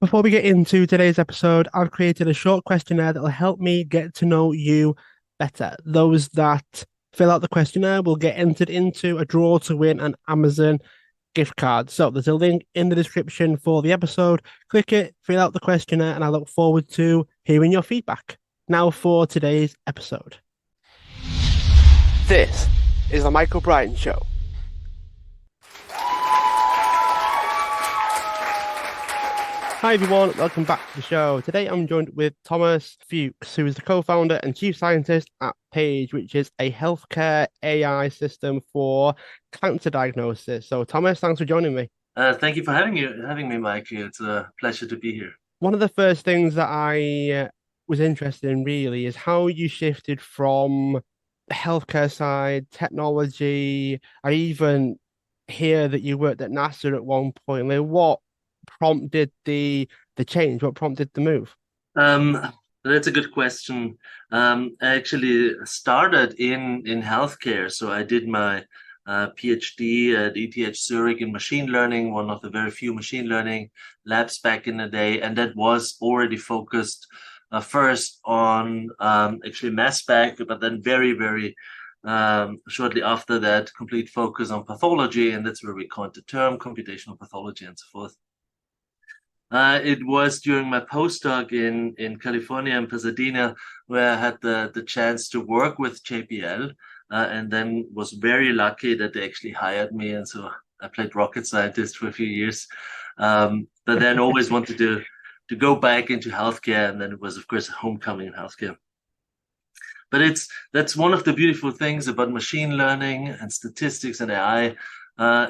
Before we get into today's episode, I've created a short questionnaire that will help me get to know you better. Those that fill out the questionnaire will get entered into a draw to win an Amazon gift card. So there's a link in the description for the episode. Click it, fill out the questionnaire, and I look forward to hearing your feedback. Now for today's episode. This is the Michael Brian Show. Hi everyone, welcome back to the show. Today I'm joined with Thomas Fuchs, who is the co-founder and chief scientist at Paige, which is a healthcare AI system for cancer diagnosis. So Thomas, thanks for joining me. Thank you for having me, Mike. It's a pleasure to be here. One of the first things that I was interested in really is how you shifted from the healthcare side, technology. I even hear that you worked at NASA at one point. Like, what prompted the change? What prompted the move? Um, that's a good question. I actually started in healthcare, so I did my PhD at ETH Zurich in machine learning, one of the very few machine learning labs back in the day, and that was already focused first on actually mass spec, but then very shortly after that, complete focus on pathology, and that's where we coined the term computational pathology and so forth. It was during my postdoc in California in Pasadena where I had the chance to work with JPL, and then was very lucky that they actually hired me. And so I played rocket scientist for a few years, but then always wanted to go back into healthcare. And then it was, of course, homecoming in healthcare. But that's one of the beautiful things about machine learning and statistics and AI.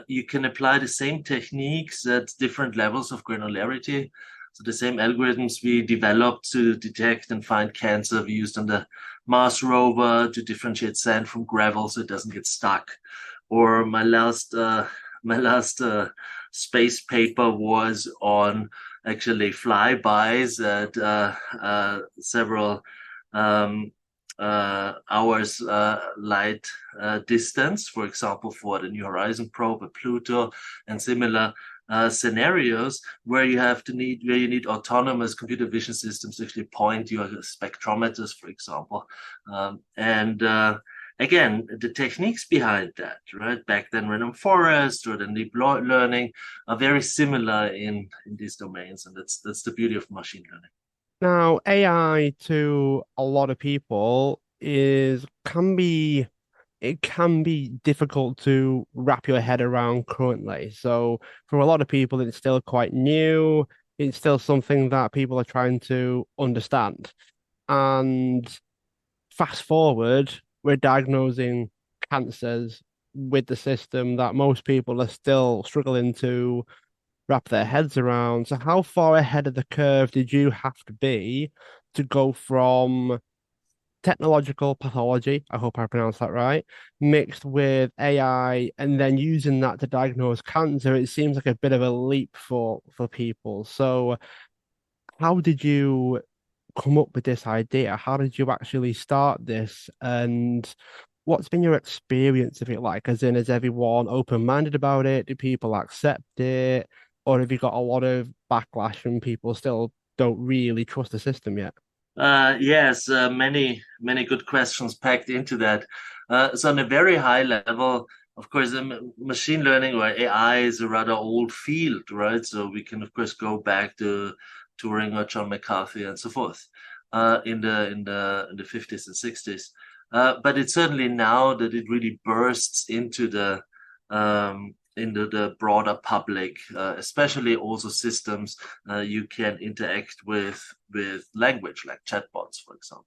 You can apply the same techniques at different levels of granularity. So the same algorithms we developed to detect and find cancer, we used on the Mars rover to differentiate sand from gravel so it doesn't get stuck. Or my last space paper was on actually flybys at several hours light distance, for example, for the New Horizon probe at Pluto, and similar scenarios where you need autonomous computer vision systems to actually point your spectrometers, for example. And again, the techniques behind that, right? Back then, random forest or the deep learning are very similar in these domains, and that's the beauty of machine learning. Now, AI to a lot of people is can be difficult to wrap your head around currently. So for a lot of people, it's still quite new. It's still something that people are trying to understand. And fast forward, we're diagnosing cancers with the system that most people are still struggling to wrap their heads around. So, how far ahead of the curve did you have to be to go from technological pathology, I hope I pronounced that right, mixed with AI, and then using that to diagnose cancer? It seems like a bit of a leap for people. So, how did you come up with this idea? How did you actually start this? And what's been your experience of it like? As in, is everyone open-minded about it? Do people accept it? Or have you got a lot of backlash and people still don't really trust the system yet? Yes, many good questions packed into that. So on a very high level, of course, machine learning or AI is a rather old field, right? So we can, of course, go back to Turing or John McCarthy and so forth in the 50s and 60s. But it's certainly now that it really bursts into the broader public, especially also systems you can interact with language like chatbots, for example.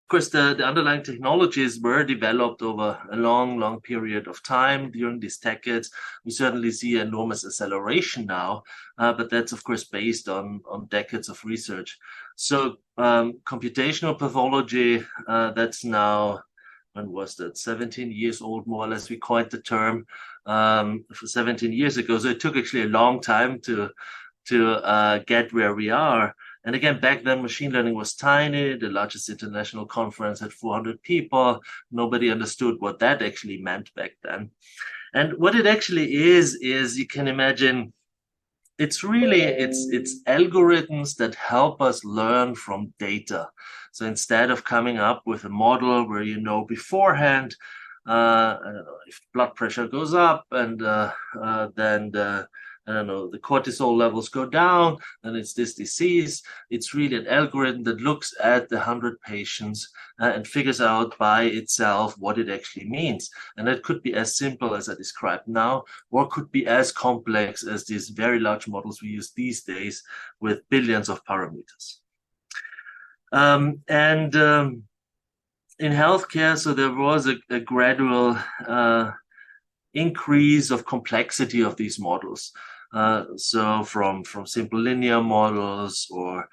Of course, the underlying technologies were developed over a long period of time during these decades. We certainly see enormous acceleration now, but that's of course based on decades of research. So computational pathology, that's now, when was that? 17 years old, more or less. We coined the term for 17 years ago. So it took actually a long time to get where we are. And again, back then, machine learning was tiny. The largest international conference had 400 people. Nobody understood what that actually meant back then. And what it actually is you can imagine It's really it's algorithms that help us learn from data. So instead of coming up with a model where you know beforehand, I don't know, if blood pressure goes up and then I don't know, the cortisol levels go down, and it's this disease. It's really an algorithm that looks at the 100 patients and figures out by itself what it actually means. And that could be as simple as I described now, or could be as complex as these very large models we use these days with billions of parameters. And in healthcare, so there was a gradual increase of complexity of these models. So from simple linear models or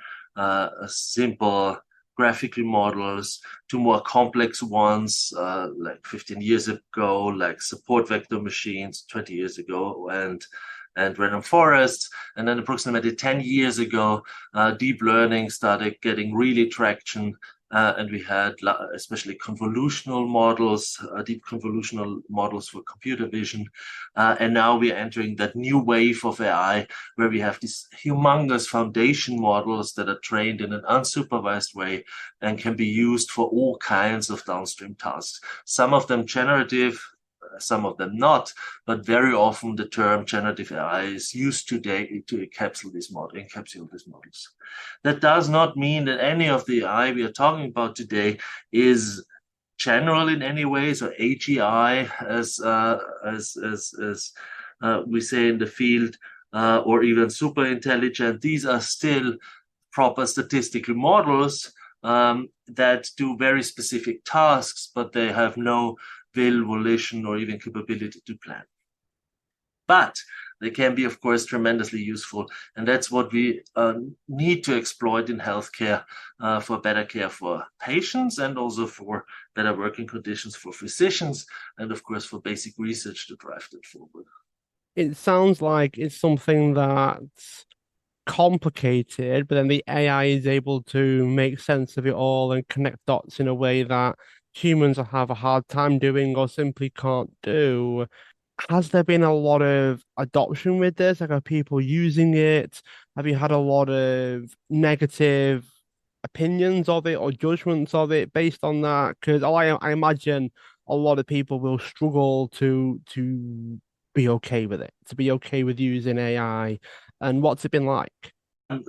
simple graphical models to more complex ones, like 15 years ago, like support vector machines 20 years ago, and random forests. And then approximately 10 years ago, deep learning started getting really traction. And we had especially convolutional models, deep convolutional models for computer vision. And now we're entering that new wave of AI where we have these humongous foundation models that are trained in an unsupervised way and can be used for all kinds of downstream tasks. Some of them generative, some of them not, but very often the term generative AI is used today to encapsulate these models. That does not mean that any of the AI we are talking about today is general in any way, so AGI, as we say in the field, or even super intelligent. These are still proper statistical models that do very specific tasks, but they have no will, volition, or even capability to plan. But they can be, of course, tremendously useful. And that's what we need to exploit in healthcare for better care for patients and also for better working conditions for physicians and, of course, for basic research to drive that forward. It sounds like it's something that's complicated, but then the AI is able to make sense of it all and connect dots in a way that humans will have a hard time doing or simply can't do. Has there been a lot of adoption with this? Like, are people using it? Have you had a lot of negative opinions of it or judgments of it based on that? Because I imagine a lot of people will struggle to be okay with it, to be okay with using AI. And what's it been like?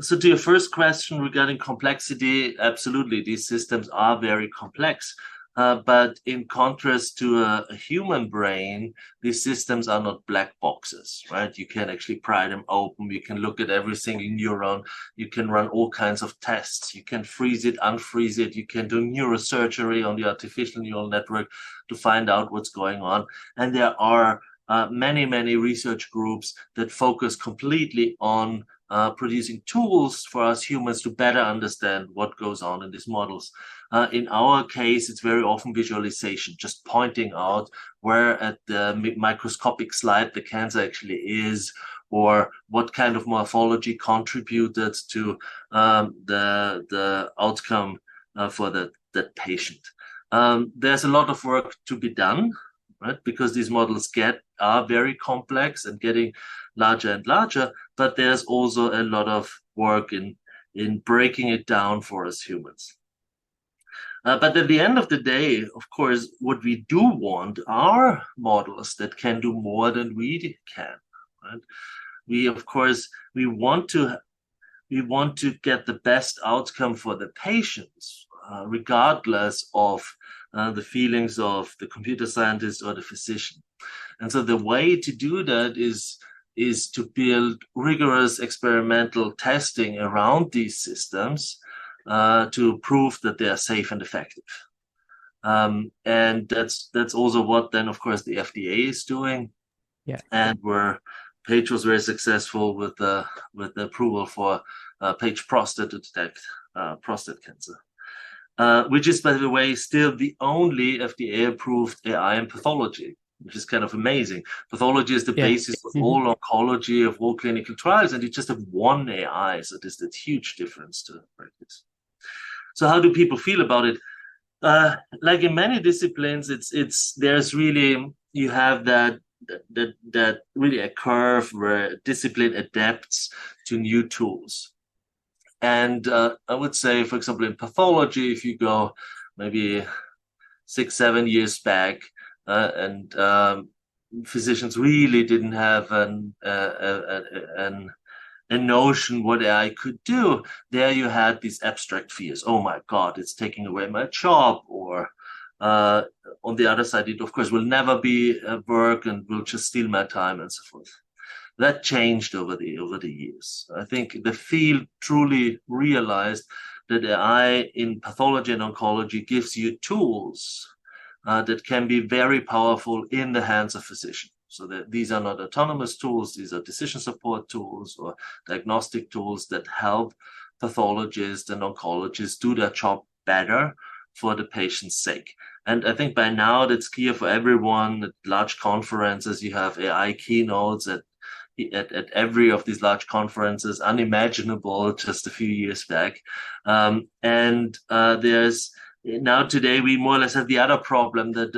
So to your first question regarding complexity, absolutely, these systems are very complex. But in contrast to a human brain, these systems are not black boxes, right? You can actually pry them open. You can look at every single neuron. You can run all kinds of tests. You can freeze it, unfreeze it. You can do neurosurgery on the artificial neural network to find out what's going on. And there are many research groups that focus completely on producing tools for us humans to better understand what goes on in these models. In our case, it's very often visualization, just pointing out where at the microscopic slide the cancer actually is, or what kind of morphology contributed to the outcome for that patient. There's a lot of work to be done, right? Because these models are very complex and getting larger and larger, but there's also a lot of work in breaking it down for us humans. But at the end of the day, of course, what we do want are models that can do more than we can. Right? We want to get the best outcome for the patients, regardless of the feelings of the computer scientist or the physician. And so the way to do that is to build rigorous experimental testing around these systems to prove that they are safe and effective. And that's also what then, of course, the FDA is doing. Yeah. And where Paige was very successful with the approval for Paige prostate to detect prostate cancer. Which is, by the way, still the only FDA-approved AI in pathology, which is kind of amazing. Pathology is the basis of all oncology, of all clinical trials, and you just have one AI, so there's that huge difference to practice. So how do people feel about it? Like in many disciplines, there's really, you have that that really a curve where discipline adapts to new tools. And I would say, for example, in pathology, if you go maybe 6, 7 years back, and physicians really didn't have a notion what AI could do. There you had these abstract fears. Oh my God, it's taking away my job. Or uh, on the other side, it of course will never be work and will just steal my time and so forth. That changed over the years. I think the field truly realized that AI in pathology and oncology gives you tools that can be very powerful in the hands of physicians. So that these are not autonomous tools, these are decision support tools or diagnostic tools that help pathologists and oncologists do their job better for the patient's sake. And I think by now that's clear for everyone. At large conferences, you have AI keynotes at every of these large conferences, unimaginable just a few years back. There's now today we more or less have the other problem that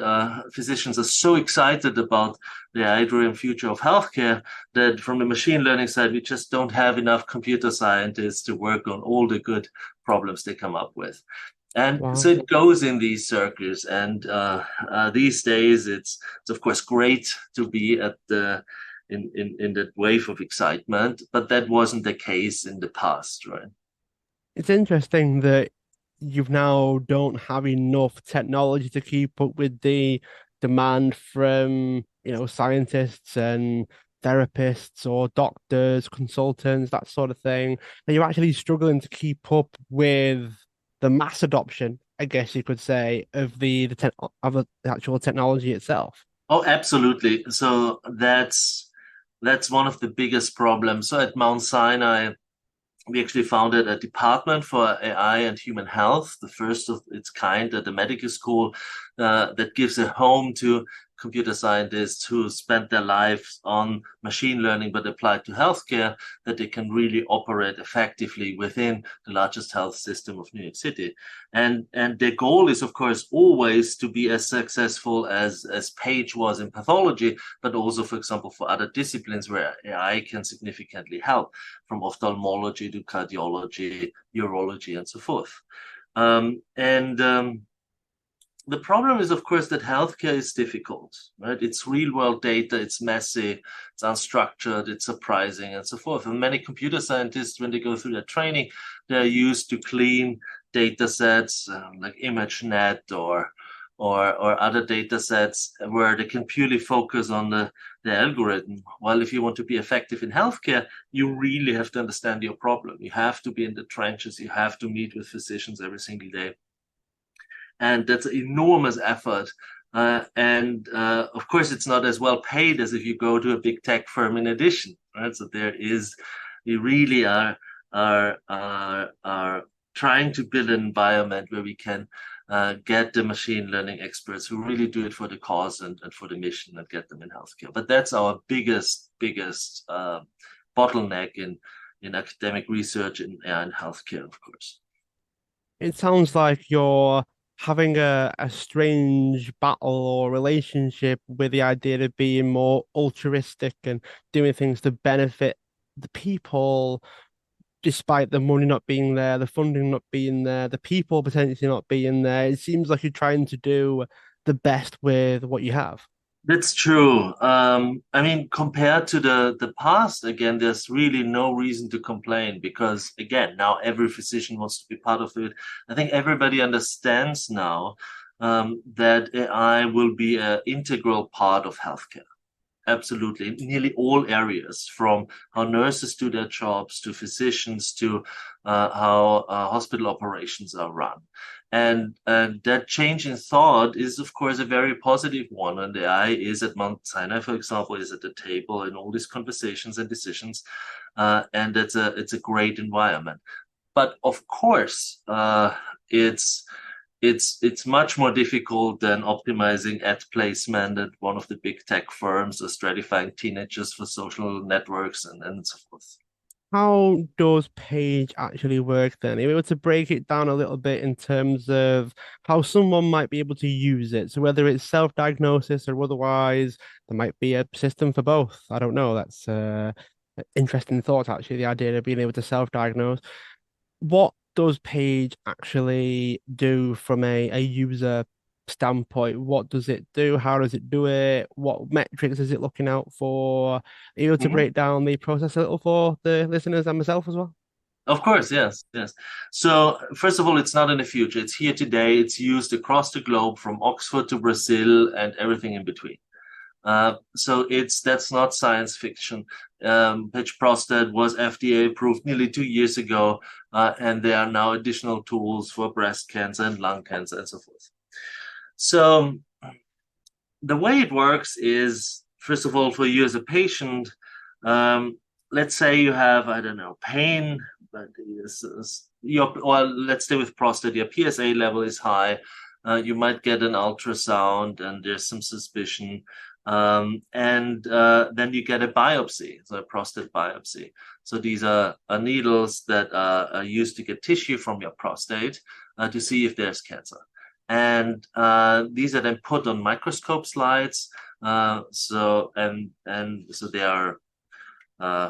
physicians are so excited about the idea and future of healthcare that from the machine learning side, we just don't have enough computer scientists to work on all the good problems they come up with. And so Wow. it goes in these circles. And these days, it's of course great to be at the in that wave of excitement, but that wasn't the case in the past, right? It's interesting that you've now don't have enough technology to keep up with the demand from, scientists and therapists or doctors, consultants, that sort of thing. And you're actually struggling to keep up with the mass adoption, I guess you could say, of the actual technology itself. Oh, absolutely. So that's one of the biggest problems. So at Mount Sinai, we actually founded a department for AI and human health, the first of its kind at the medical school, that gives a home to computer scientists who spent their lives on machine learning but applied to healthcare, that they can really operate effectively within the largest health system of New York City. And their goal is, of course, always to be as successful as Paige was in pathology, but also, for example, for other disciplines where AI can significantly help, from ophthalmology to cardiology, urology, and so forth. The problem is, of course, that healthcare is difficult, right? It's real world data, it's messy, it's unstructured, it's surprising, and so forth. And many computer scientists, when they go through their training, they're used to clean data sets like ImageNet or other data sets where they can purely focus on the algorithm. While if you want to be effective in healthcare, you really have to understand your problem. You have to be in the trenches, you have to meet with physicians every single day. And that's an enormous effort. Of course, it's not as well paid as if you go to a big tech firm in addition, right? So we really are trying to build an environment where we can get the machine learning experts who really do it for the cause and for the mission and get them in healthcare. But that's our biggest bottleneck in academic research in healthcare, of course. It sounds like you're having a strange battle or relationship with the idea of being more altruistic and doing things to benefit the people, despite the money not being there, the funding not being there, the people potentially not being there. It seems like you're trying to do the best with what you have. That's true. I mean, compared to the past, again, there's really no reason to complain because, again, now every physician wants to be part of it. I think everybody understands now that AI will be an integral part of healthcare. Absolutely, in nearly all areas, from how nurses do their jobs to physicians to how hospital operations are run. And that change in thought is, of course, a very positive one. And the AI is at Mount Sinai, for example, is at the table in all these conversations and decisions. And it's a great environment. But of course, it's much more difficult than optimizing ad placement at one of the big tech firms or stratifying teenagers for social networks and so forth. how does Paige actually work then? If we were to break it down a little bit in terms of how someone might be able to use it, so whether it's self-diagnosis or otherwise, there might be a system for both. I don't know. That's interesting thought, actually, the idea of being able to self-diagnose. What does Paige actually do from a user standpoint? What does it do? How does it do it? What metrics is it looking out for? Are you able to Mhm. break down the process a little for the listeners and myself as well? Of course, yes, yes. So, first of all, it's not in the future. It's here today. It's used across the globe from Oxford to Brazil and everything in between. So that's not science fiction. Pitch prostate was FDA approved nearly 2 years ago, and there are now additional tools for breast cancer and lung cancer and so forth. So the way it works is, first of all, for you as a patient, um, let's say you have, I don't know, pain, but or let's stay with prostate, your PSA level is high. You might get an ultrasound and there's some suspicion. And then you get a biopsy, so a prostate biopsy. So these are needles that are used to get tissue from your prostate to see if there's cancer. And these are then put on microscope slides. So they are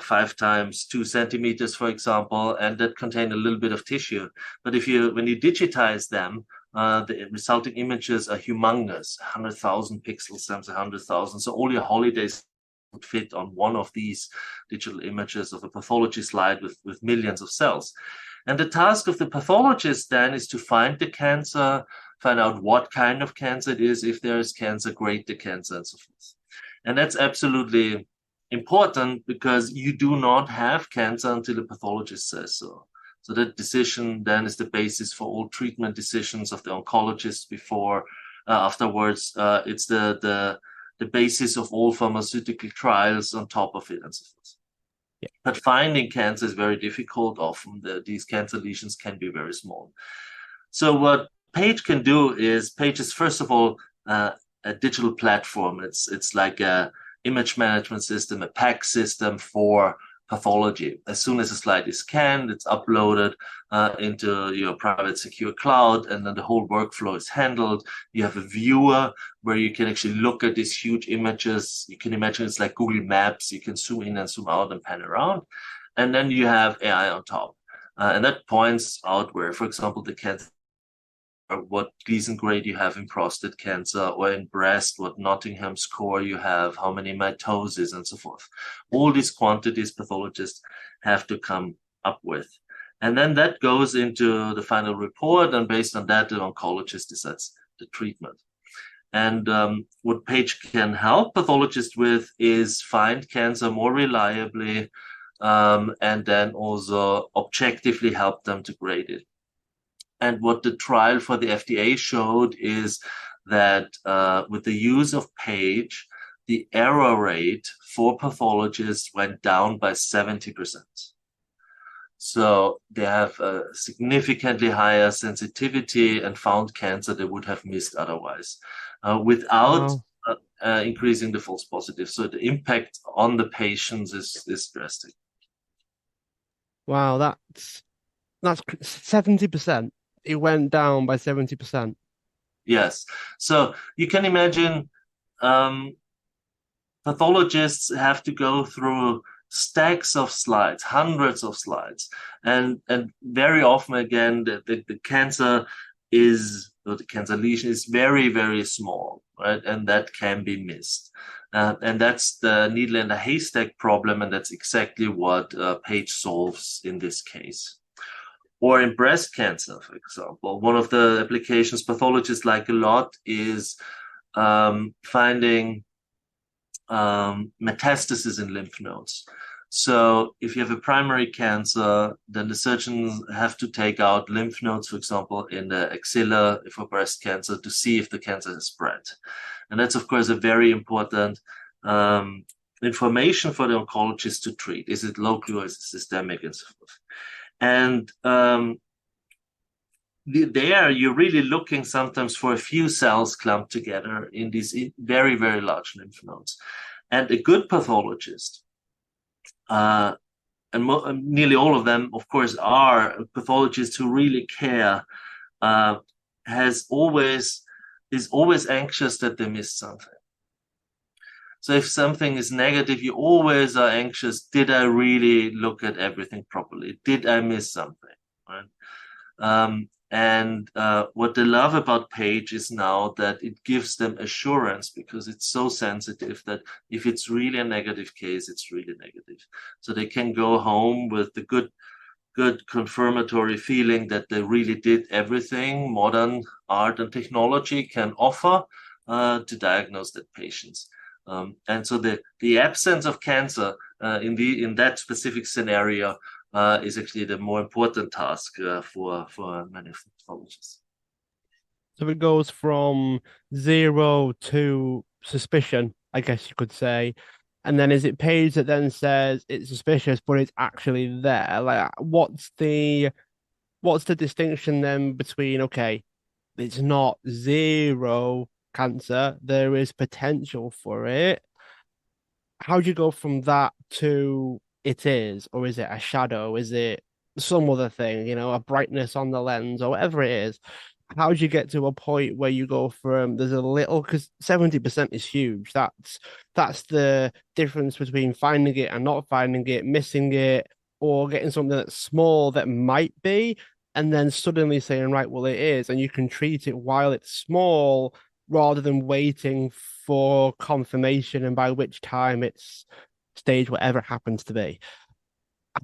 5 times 2 centimeters, for example, and that contain a little bit of tissue. But when you digitize them, the resulting images are humongous, 100,000 pixels times 100,000. So all your holidays would fit on one of these digital images of a pathology slide with millions of cells. And the task of the pathologist then is to find the cancer, find out what kind of cancer it is, if there is cancer, grade the cancer, and so forth. And that's absolutely important because you do not have cancer until the pathologist says so. So that decision then is the basis for all treatment decisions of the oncologist afterwards. It's the basis of all pharmaceutical trials on top of it and so forth. Yeah. But finding cancer is very difficult. Often these cancer lesions can be very small. So what Paige can do is, Paige is first of all a digital platform. It's like a image management system, a PAC system for pathology. As soon as a slide is scanned, it's uploaded into your private secure cloud, and then the whole workflow is handled. You have a viewer where you can actually look at these huge images. You can imagine it's like Google Maps. You can zoom in and zoom out and pan around. And then you have AI on top. And that points out where, for example, the cancer, what Gleason grade you have in prostate cancer, or in breast, what Nottingham score you have, how many mitoses, and so forth. All these quantities pathologists have to come up with. And then that goes into the final report, and based on that, the oncologist decides the treatment. And what Paige can help pathologists with is find cancer more reliably, and then also objectively help them to grade it. And what the trial for the FDA showed is that with the use of Paige, the error rate for pathologists went down by 70%. So they have a significantly higher sensitivity and found cancer they would have missed otherwise, without Wow. increasing the false positive. So the impact on the patients is drastic. Wow, that's 70%. It went down by 70%. Yes. So you can imagine pathologists have to go through stacks of slides, hundreds of slides, and very often again the cancer or the cancer lesion is very, very small, right? And that can be missed. And that's the needle in the haystack problem, and that's exactly what Paige solves in this case. Or in breast cancer, for example, one of the applications pathologists like a lot is finding metastasis in lymph nodes. So if you have a primary cancer, then the surgeons have to take out lymph nodes, for example, in the axilla for breast cancer to see if the cancer has spread. And that's, of course, a very important information for the oncologist to treat. Is it local or is it systemic and so forth? And there you're really looking sometimes for a few cells clumped together in these very, very large lymph nodes. And a good pathologist nearly all of them, of course, are pathologists who really care, uh, has always is always anxious that they miss something. So if something is negative, you always are anxious. Did I really look at everything properly? Did I miss something? Right? And what they love about Paige is now that it gives them assurance because it's so sensitive that if it's really a negative case, it's really negative. So they can go home with the good confirmatory feeling that they really did everything modern art and technology can offer to diagnose that patients. And so the absence of cancer in that specific scenario is actually the more important task for many pathologists. So it goes from zero to suspicion, I guess you could say. And then is it Paige that then says it's suspicious, but it's actually there? Like, what's the distinction then between, okay, it's not zero cancer, there is potential for it. How do you go from that to it is, or is it a shadow? Is it some other thing, a brightness on the lens or whatever it is? How do you get to a point where you go from there's a little, because 70% is huge. That's the difference between finding it and not finding it, missing it, or getting something that's small that might be, and then suddenly saying, right, well, it is, and you can treat it while it's small rather than waiting for confirmation, and by which time it's stage whatever it happens to be.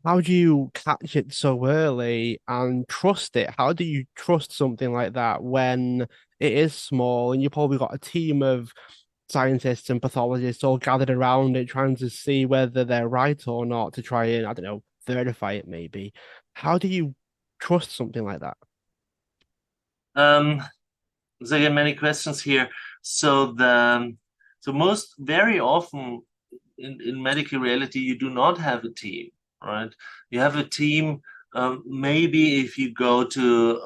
How do you catch it so early and trust it? How do you trust something like that when it is small and you've probably got a team of scientists and pathologists all gathered around it trying to see whether they're right or not to try and, I don't know, verify it maybe? How do you trust something like that? Um, so again, many questions here. So most very often in medical reality, you do not have a team, right? You have a team. Maybe if you go to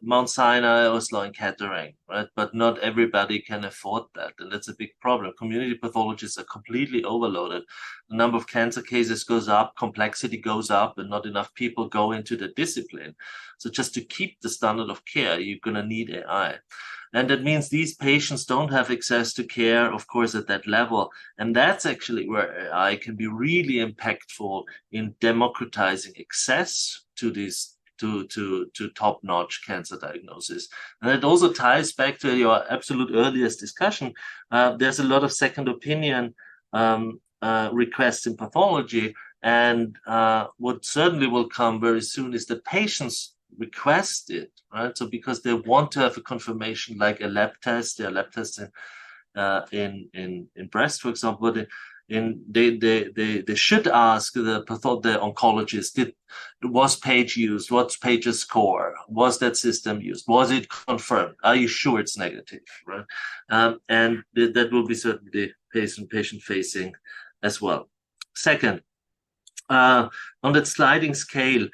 Mount Sinai or Sloan Kettering, right? But not everybody can afford that, and that's a big problem. Community pathologists are completely overloaded. The number of cancer cases goes up, complexity goes up, and not enough people go into the discipline. So just to keep the standard of care, you're going to need AI. And that means these patients don't have access to care, of course, at that level. And that's actually where AI can be really impactful in democratizing access to these to top-notch cancer diagnosis. And it also ties back to your absolute earliest discussion. There's a lot of second opinion requests in pathology. And what certainly will come very soon is that patients request it, right? So because they want to have a confirmation, like a lab test, there are lab tests in breast, for example, they should ask the oncologist, was Paige used? What's Paige's score? Was that system used? Was it confirmed? Are you sure it's negative? Right? And that will be certainly patient facing as well. Second, on that sliding scale.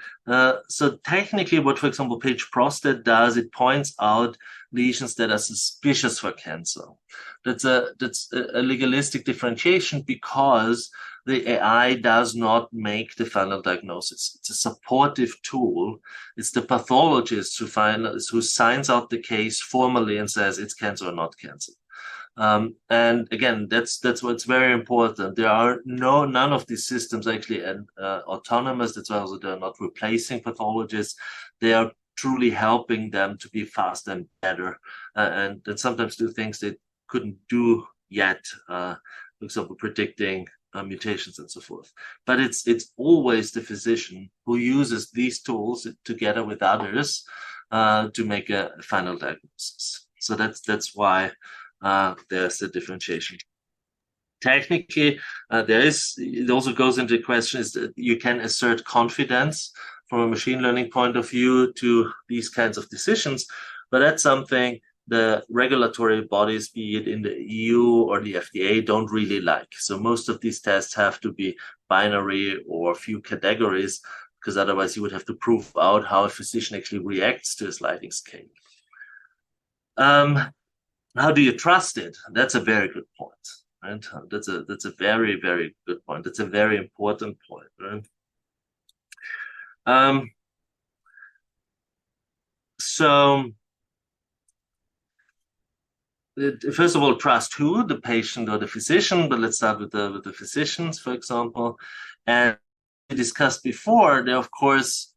So technically what, for example, Paige Prostate does, it points out lesions that are suspicious for cancer. That's a legalistic differentiation because the AI does not make the final diagnosis. It's a supportive tool. It's the pathologist who signs out the case formally and says it's cancer or not cancer. And again, that's what's very important. There are none of these systems actually autonomous. That's why also they're not replacing pathologists. They are truly helping them to be faster and better, and sometimes do things they couldn't do yet. For example, predicting mutations and so forth. But it's always the physician who uses these tools together with others to make a final diagnosis. So that's why there's a differentiation. Technically, it also goes into the question is that you can assert confidence from a machine learning point of view to these kinds of decisions, but that's something the regulatory bodies, be it in the EU or the FDA, don't really like. So most of these tests have to be binary or few categories, because otherwise you would have to prove out how a physician actually reacts to a sliding scale. How do you trust it? That's a very good point. right? That's a very, very good point. That's a very important point, right? So first of all, trust who? The patient or the physician, but let's start with the physicians, for example. And we discussed before, there are, of course,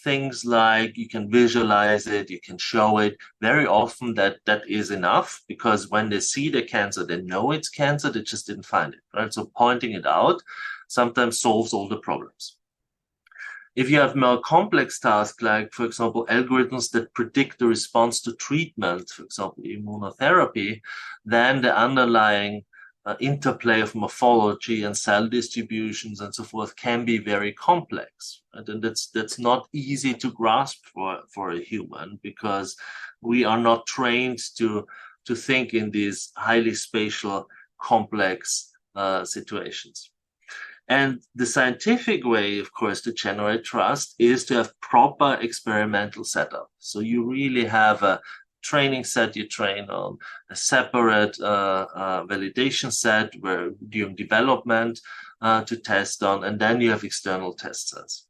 things like you can visualize it, you can show it. Very often that is enough, because when they see the cancer, they know it's cancer, they just didn't find it, right? So pointing it out sometimes solves all the problems. If you have more complex tasks, like, for example, algorithms that predict the response to treatment, for example, immunotherapy, then the underlying interplay of morphology and cell distributions and so forth can be very complex. Right? And that's not easy to grasp for a human, because we are not trained to think in these highly spatial, complex situations. And the scientific way, of course, to generate trust is to have proper experimental setup. So you really have a training set you train on, a separate validation set where during development to test on, and then you have external test sets.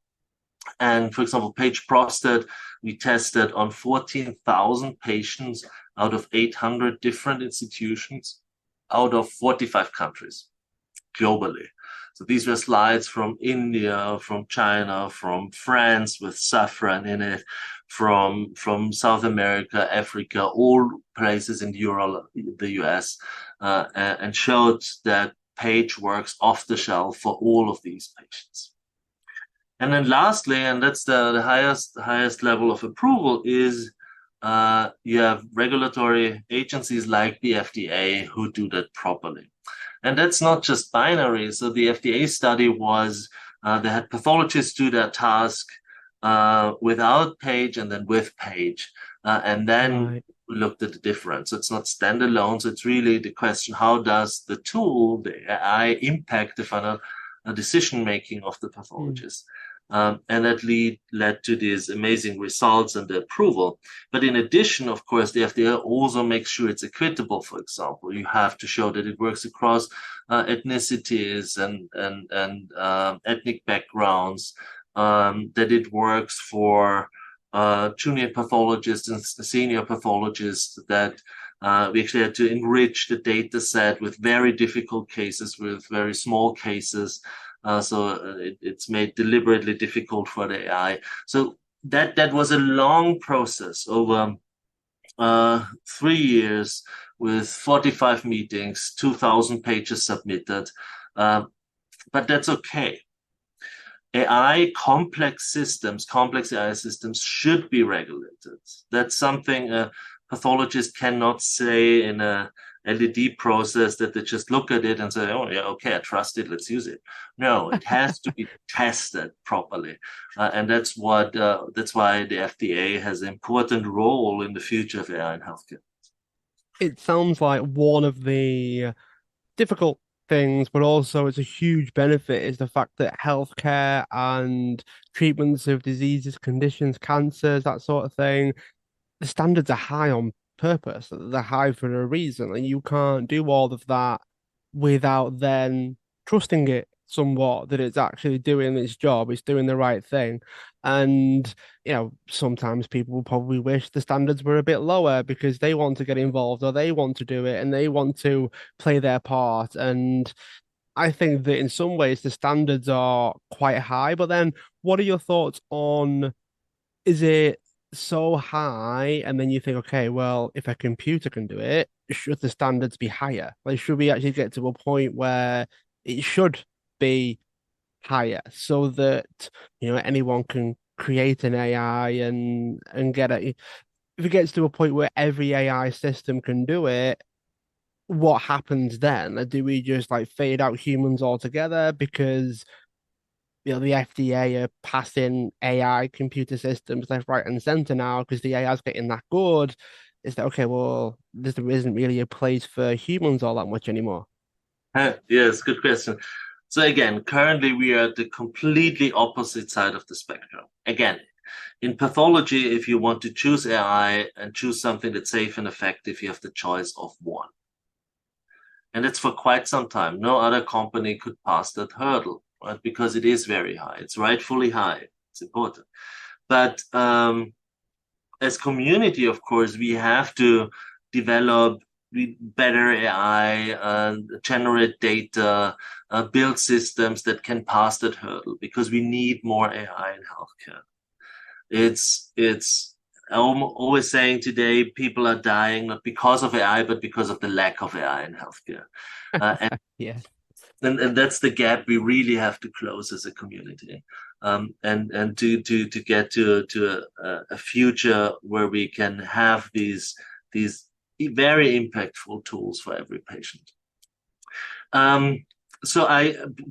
And for example, Paige prostate, we tested on 14,000 patients out of 800 different institutions, out of 45 countries globally. So these were slides from India, from China, from France with saffron in it, from South America, Africa, all places in Europe, the US, and showed that Paige works off the shelf for all of these patients. And then lastly, and that's the highest level of approval, is you have regulatory agencies like the FDA who do that properly. And that's not just binary. So the FDA study was, they had pathologists do their task without Paige and then with Paige. And then we looked at the difference. So it's not standalone. So it's really the question, how does the tool, the AI, impact the final decision-making of the pathologist? And that led to these amazing results and the approval. But in addition, of course, the FDA also makes sure it's equitable. For example, you have to show that it works across ethnicities and ethnic backgrounds, that it works for junior pathologists and senior pathologists, that we actually had to enrich the data set with very difficult cases, with very small cases. It's made deliberately difficult for the AI. So that was a long process over 3 years with 45 meetings, 2,000 pages submitted. But that's okay. Complex AI systems should be regulated. That's something a pathologist cannot say in a LED process, that they just look at it and say, oh yeah, okay, I trust it, let's use it. No, it has to be tested properly. And that's why the FDA has an important role in the future of AI in healthcare. It sounds like one of the difficult things, but also it's a huge benefit, is the fact that healthcare and treatments of diseases, conditions, cancers, that sort of thing, the standards are high on purpose. They're high for a reason, and you can't do all of that without then trusting it somewhat that it's actually doing its job, it's doing the right thing. And sometimes people will probably wish the standards were a bit lower because they want to get involved or they want to do it and they want to play their part. And I think that in some ways the standards are quite high. But then what are your thoughts on, is it so high, and then you think, okay, well, if a computer can do it, should the standards be higher? Like, should we actually get to a point where it should be higher, so that anyone can create an AI and get it? If it gets to a point where every AI system can do it, what happens then? Do we just like fade out humans altogether because the FDA are passing AI computer systems left, right, and center now because the AI is getting that good? Is that okay? Well, there isn't really a place for humans all that much anymore. Yes, good question. So again, currently we are at the completely opposite side of the spectrum. Again, in pathology, if you want to choose AI and choose something that's safe and effective, you have the choice of one. And it's for quite some time. No other company could pass that hurdle, right? Because it is very high. It's rightfully high. It's important. But as community, of course, we have to develop better AI, generate data, build systems that can pass that hurdle because we need more AI in healthcare. It's I'm always saying today people are dying not because of AI, but because of the lack of AI in healthcare. And Yeah. and that's the gap we really have to close as a community, and to get to a future where we can have these very impactful tools for every patient. Um, so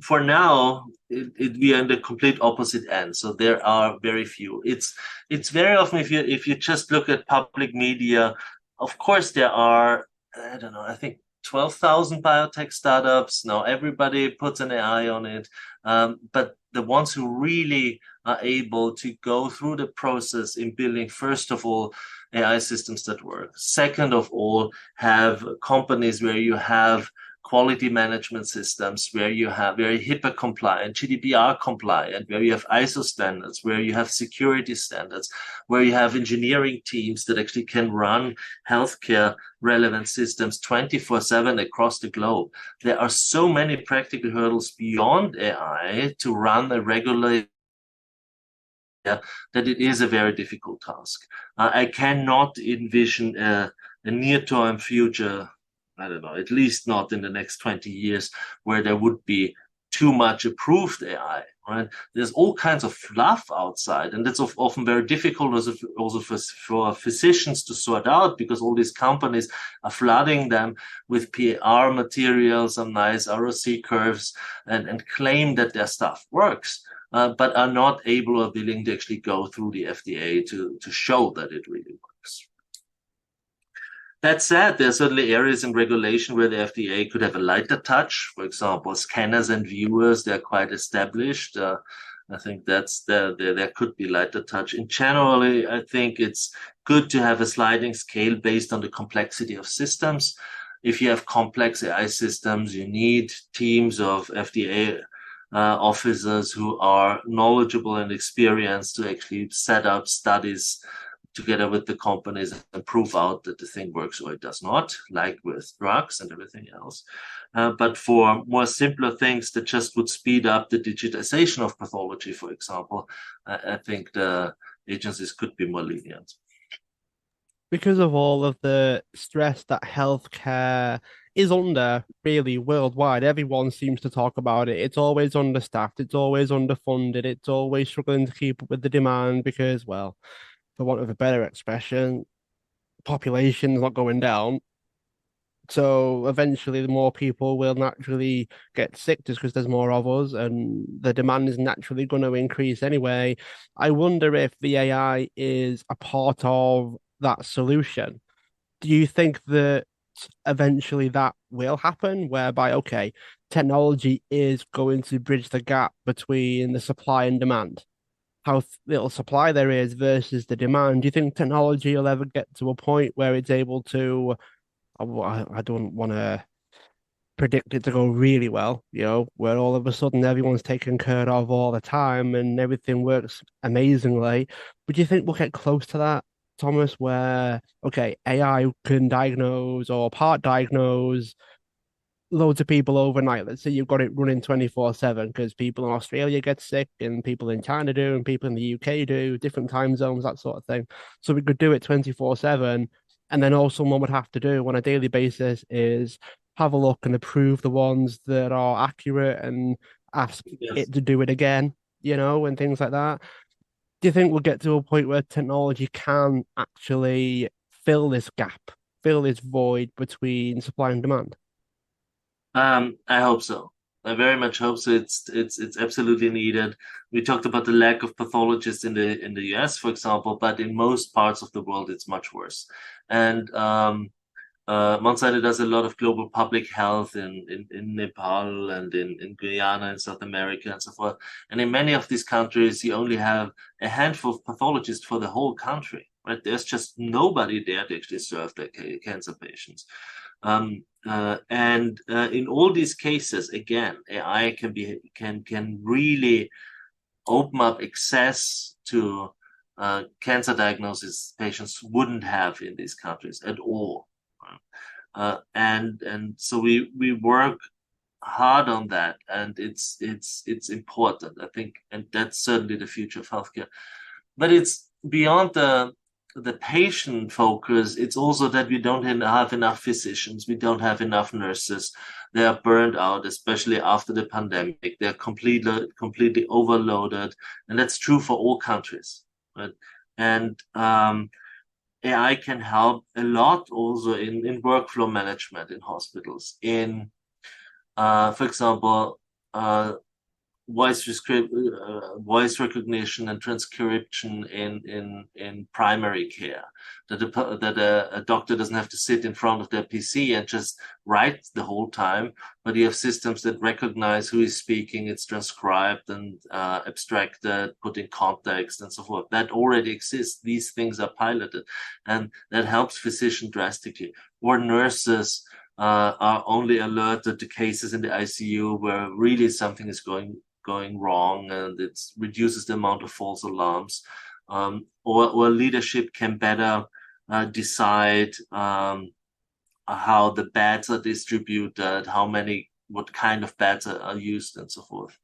for now, we are in the complete opposite end. So there are very few. It's very often if you just look at public media, of course there are, I don't know, I think 12,000 biotech startups. Now everybody puts an AI on it. But the ones who really are able to go through the process in building, first of all, AI systems that work. Second of all, have companies where you have quality management systems, where you have very HIPAA compliant, GDPR compliant, where you have ISO standards, where you have security standards, where you have engineering teams that actually can run healthcare relevant systems 24/7 across the globe. There are so many practical hurdles beyond AI to run a regular that it is a very difficult task. I cannot envision a near-term future, I don't know, at least not in the next 20 years, where there would be too much approved AI, right? There's all kinds of fluff outside, and that's often very difficult also for physicians to sort out because all these companies are flooding them with PR materials and nice ROC curves and claim that their stuff works. But are not able or willing to actually go through the FDA to show that it really works. That said, there are certainly areas in regulation where the FDA could have a lighter touch. For example, scanners and viewers, they're quite established. I think there could be lighter touch. In generally, I think it's good to have a sliding scale based on the complexity of systems. If you have complex AI systems, you need teams of FDA officers who are knowledgeable and experienced to actually set up studies together with the companies and prove out that the thing works or it does not, like with drugs and everything else. But for more simpler things that just would speed up the digitization of pathology, for example, I think the agencies could be more lenient. Because of all of the stress that healthcare is under, really worldwide, everyone seems to talk about it. It's always understaffed, it's always underfunded, it's always struggling to keep up with the demand because, well, for want of a better expression, population's not going down. So eventually, the more people will naturally get sick just because there's more of us, and the demand is naturally going to increase anyway. I wonder if the AI is a part of that solution. Do you think that eventually that will happen, whereby, okay, technology is going to bridge the gap between the supply and demand? How little supply there is versus the demand. Do you think technology will ever get to a point where it's able to I don't want to predict it to go really well, where all of a sudden everyone's taken care of all the time and everything works amazingly. But do you think we'll get close to that, Thomas, where, okay, AI can diagnose or part diagnose loads of people overnight? Let's say you've got it running 24/7 because people in Australia get sick and people in China do and people in the UK do, different time zones, that sort of thing. So we could do it 24/7. And then all someone would have to do on a daily basis is have a look and approve the ones that are accurate and ask Yes. it to do it again, and things like that. Do you think we'll get to a point where technology can actually fill this gap, fill this void between supply and demand? I hope so. I very much hope so. It's absolutely needed. We talked about the lack of pathologists in the US, for example, but in most parts of the world, it's much worse. And Monsanto does a lot of global public health in Nepal and in Guyana and South America and so forth. And in many of these countries, you only have a handful of pathologists for the whole country, right? There's just nobody there to actually serve their cancer patients. And in all these cases, again, AI can really open up access to cancer diagnosis patients wouldn't have in these countries at all. And so we work hard on that, and it's important, I think, and that's certainly the future of healthcare. But it's beyond the patient focus. It's also that we don't have enough physicians, we don't have enough nurses. They are burned out, especially after the pandemic. They're completely overloaded, and that's true for all countries. Right? And AI can help a lot also in workflow management in hospitals, for example, voice recognition and transcription in primary care. That a doctor doesn't have to sit in front of their PC and just write the whole time, but you have systems that recognize who is speaking. It's transcribed and abstracted, put in context, and so forth. That already exists. These things are piloted, and that helps physicians drastically. Or nurses are only alerted to cases in the ICU where really something is going wrong, and it reduces the amount of false alarms. Or leadership can better decide how the beds are distributed, what kind of beds are used, and so forth.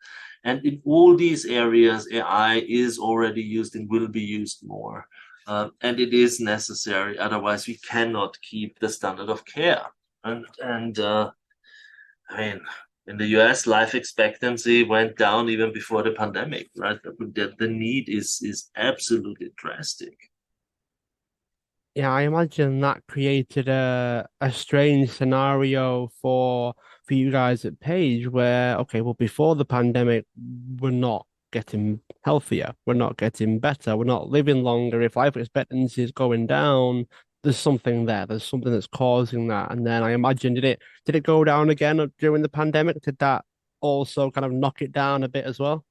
And in all these areas, AI is already used and will be used more. And it is necessary, otherwise we cannot keep the standard of care. And I mean, in the US, life expectancy went down even before the pandemic, right? The need is absolutely drastic. Yeah, I imagine that created a strange scenario for you guys at Paige where, okay, well, before the pandemic, we're not getting healthier, we're not getting better, we're not living longer. If life expectancy is going down, there's something there. There's something that's causing that. And then I imagine, did it go down again during the pandemic? Did that also kind of knock it down a bit as well?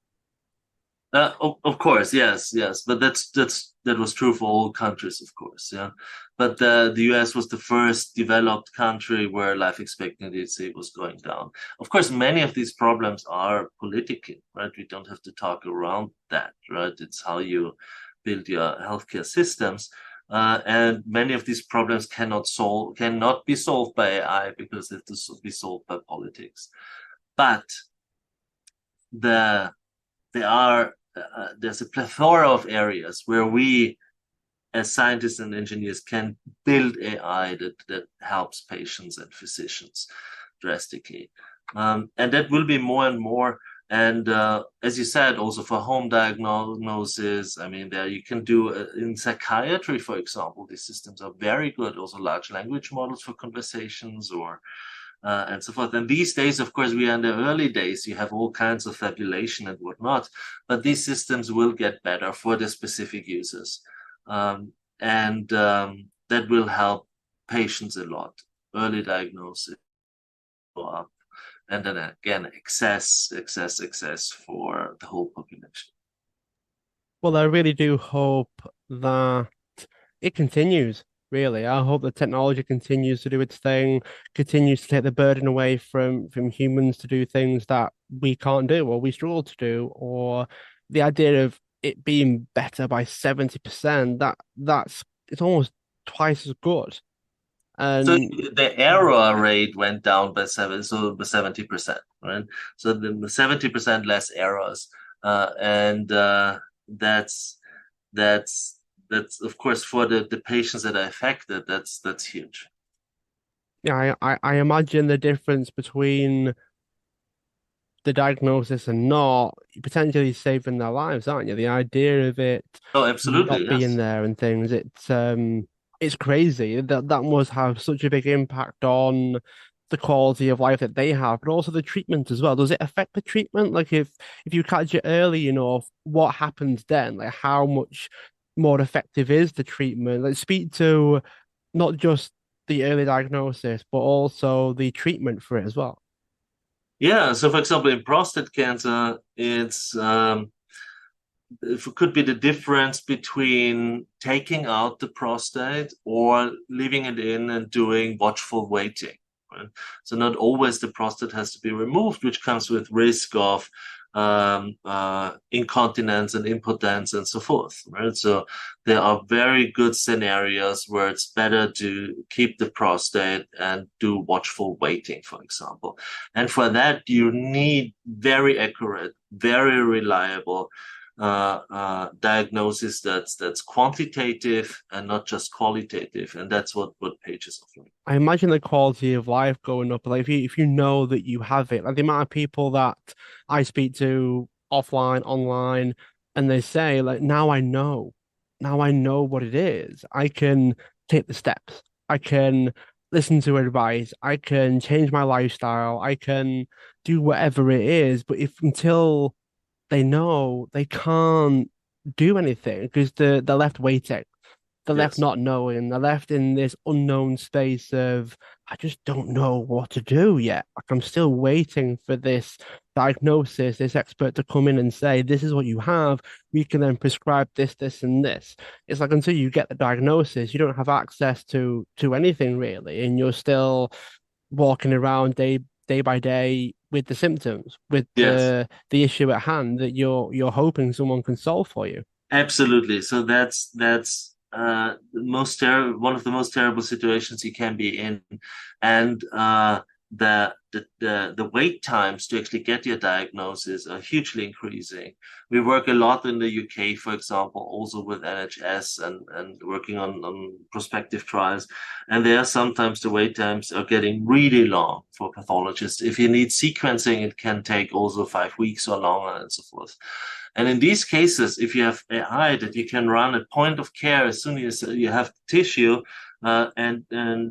Of course, yes, yes, but that was true for all countries, of course, yeah. But the US was the first developed country where life expectancy was going down. Of course, many of these problems are political, right? We don't have to talk around that, right? It's how you build your healthcare systems, and many of these problems cannot be solved by AI because they have to be solved by politics. But the there are there's a plethora of areas where we as scientists and engineers can build AI that helps patients and physicians drastically. And that will be more and more. And as you said, also for home diagnosis, I mean, there you can do in psychiatry, for example, these systems are very good. Also, large language models for conversations or and so forth. And these days, of course, we are in the early days. You have all kinds of fabulation and whatnot, but these systems will get better for the specific users, and that will help patients a lot. Early diagnosis go up, and then again, access for the whole population. Well, I really do hope that it continues, really. I hope the technology continues to do its thing, continues to take the burden away from humans to do things that we can't do or we struggle to do, or the idea of it being better by 70%, that's it's almost twice as good. So And the error rate went down by 70%, right? So the 70% less errors, and that's that's that's of course for the patients that are affected, that's huge. yeah, I imagine the difference between the diagnosis and not potentially saving their lives, aren't you? The idea of it Oh, absolutely, not being yes. there and things, it's crazy. That must have such a big impact on the quality of life that they have, but also the treatment as well. Does it affect the treatment? Like if you catch it early enough, what happens then? Like how much more effective is the treatment? Like speak to not just the early diagnosis, but also the treatment for it as well. Yeah. So, for example, in prostate cancer, it's it could be the difference between taking out the prostate or leaving it in and doing watchful waiting. Right? So not always the prostate has to be removed, which comes with risk of incontinence and impotence and so forth. Right? So there are very good scenarios where it's better to keep the prostate and do watchful waiting, for example. And for that, you need very accurate, very reliable diagnosis that's quantitative and not just qualitative, and that's what Paige is offering. I imagine the quality of life going up. Like if you know that you have it, like the amount of people that I speak to offline, online, and they say like now I know what it is. I can take the steps. I can listen to advice. I can change my lifestyle. I can do whatever it is. But if until they know, they can't do anything because they're left waiting. They're left Yes. not knowing. They're left in this unknown space of, I just don't know what to do yet. Like I'm still waiting for this diagnosis, this expert to come in and say, this is what you have. We can then prescribe this, this, and this. It's like until you get the diagnosis, you don't have access to anything really, and you're still walking around day by day with the symptoms, with Yes. the issue at hand that you're hoping someone can solve for you. Absolutely. So that's most terrible, one of the most terrible situations you can be in, and the wait times to actually get your diagnosis are hugely increasing. We work a lot in the UK, for example, also with NHS and working on prospective trials, and there sometimes the wait times are getting really long for pathologists. If you need sequencing, it can take also 5 weeks or longer, and so forth. And in these cases, if you have AI that you can run at point of care as soon as you have tissue, and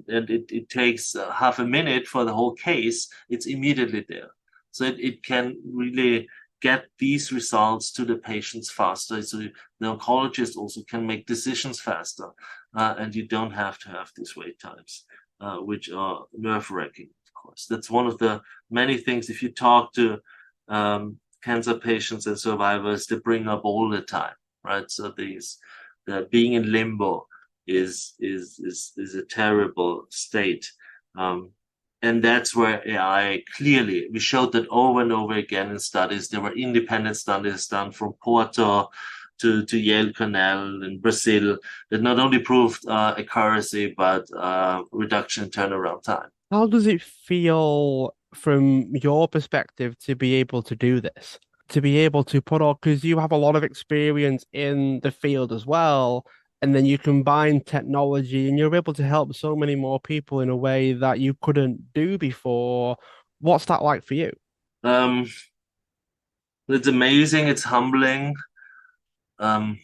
it takes half a minute for the whole case, it's immediately there. So it can really get these results to the patients faster. So the oncologist also can make decisions faster, and you don't have to have these wait times, which are nerve-wracking, of course. That's one of the many things. If you talk to cancer patients and survivors, they bring up all the time, right? So the being in limbo is a terrible state. And that's where AI clearly, we showed that over and over again in studies. There were independent studies done from Porto to Yale Cornell in Brazil that not only proved accuracy, but reduction in turnaround time. How does it feel from your perspective to be able to do this? To be able to put all, because you have a lot of experience in the field as well, and then you combine technology and you're able to help so many more people in a way that you couldn't do before. What's that like for you? Um, it's amazing, it's humbling. Um,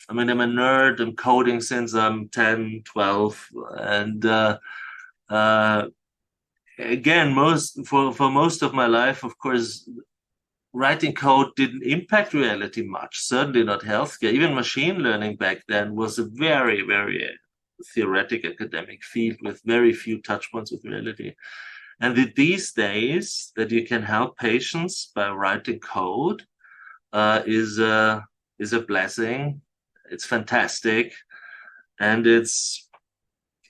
I mean, I'm a nerd. I'm coding since I'm 10, 12. And uh, again, for most of my life, of course, writing code didn't impact reality much, certainly not healthcare. Even machine learning back then was a very, very theoretic academic field with very few touch points with reality. And these days, that you can help patients by writing code uh, is a is a blessing. It's fantastic, and it's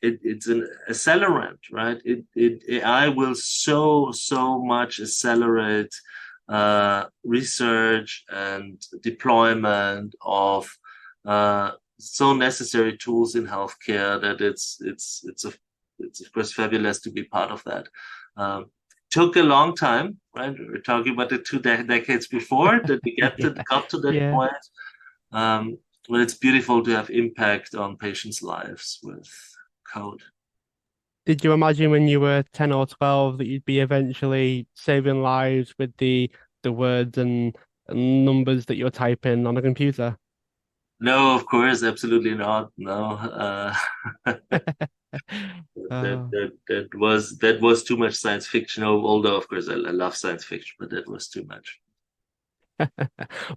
an accelerant, right? It AI will so much accelerate research and deployment of so necessary tools in healthcare that it's of course fabulous to be part of that. Um, Took a long time, right? We're talking about the two decades before that we Yeah. got to that Yeah. point. Um, but it's beautiful to have impact on patients' lives with code. Did you imagine when you were 10 or 12 that you'd be eventually saving lives with the words and numbers that you're typing on a computer? No, of course, absolutely not. No, Uh, that was too much science fiction. Although, of course, I love science fiction, but that was too much.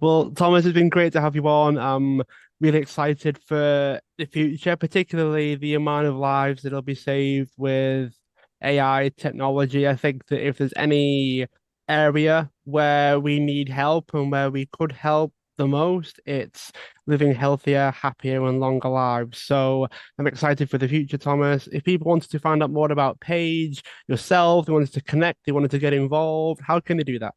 well, Thomas, it's been great to have you on. I'm really excited for the future, particularly the amount of lives that'll be saved with AI technology. I think that if there's any area where we need help and where we could help, the most. It's living healthier, happier, and longer lives. So I'm excited for the future, Thomas. If people wanted to find out more about Paige, yourself, they wanted to connect, they wanted to get involved, how can they do that?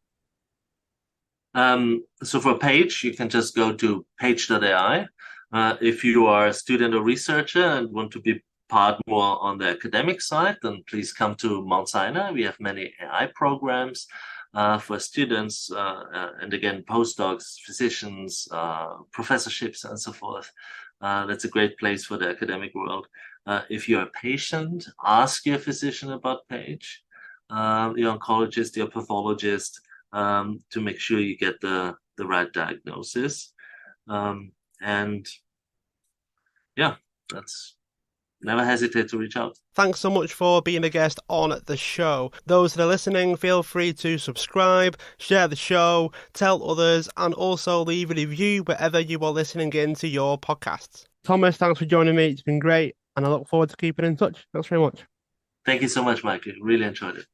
So for Paige, you can just go to page.ai. If you are a student or researcher and want to be part more on the academic side, then please come to Mount Sinai. We have many AI programs for students, and again, postdocs, physicians, professorships, and so forth. That's a great place for the academic world. If you're a patient, ask your physician about Paige, your oncologist, your pathologist, to make sure you get the right diagnosis. And yeah, that's never hesitate to reach out. Thanks so much for being a guest on the show. Those that are listening, feel free to subscribe, share the show, tell others, and also leave a review wherever you are listening into your podcasts. Thomas, thanks for joining me. It's been great, and I look forward to keeping in touch. Thanks very much. Thank you so much, Michael. Really enjoyed it.